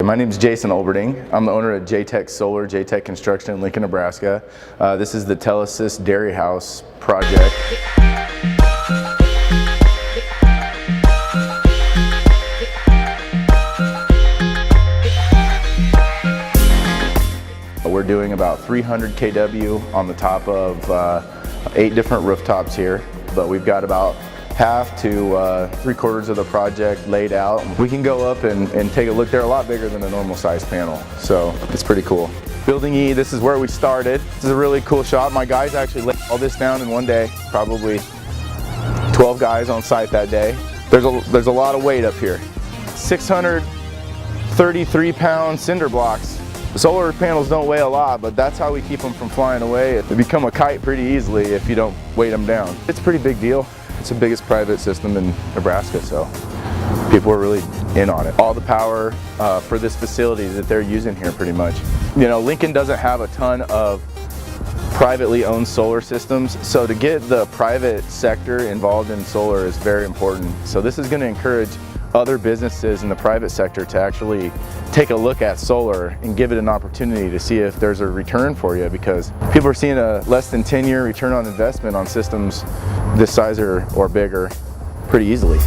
My name is Jason Olberding. I'm the owner of jtech Solar, jtech Construction in Lincoln, Nebraska. This is the Telesis dairyhouse project. We're doing about 300 kW on the top of 8 different rooftops here, but we've got about half to 3/4 of the project laid out. We can go up and take a look. They're a lot bigger than a normal size panel, so it's pretty cool. Building E, this is where we started. This is a really cool shot. My guys actually laid all this down in one day, probably 12 guys on site that day. There's a lot of weight up here. 633-pound cinder blocks. The solar panels don't weigh a lot, but that's how we keep them from flying away. They become a kite pretty easily if you don't weight them down. It's a pretty big deal. It's the biggest private system in Nebraska, so people are really in on it. All the power for this facility that they're using here pretty much. You know, Lincoln doesn't have a ton of privately owned solar systems, so to get the private sector involved in solar is very important. So this is going to encourage other businesses in the private sector to actually take a look at solar and give it an opportunity to see if there's a return for you, because people are seeing a less than 10-year return on investment on systems this size or bigger pretty easily.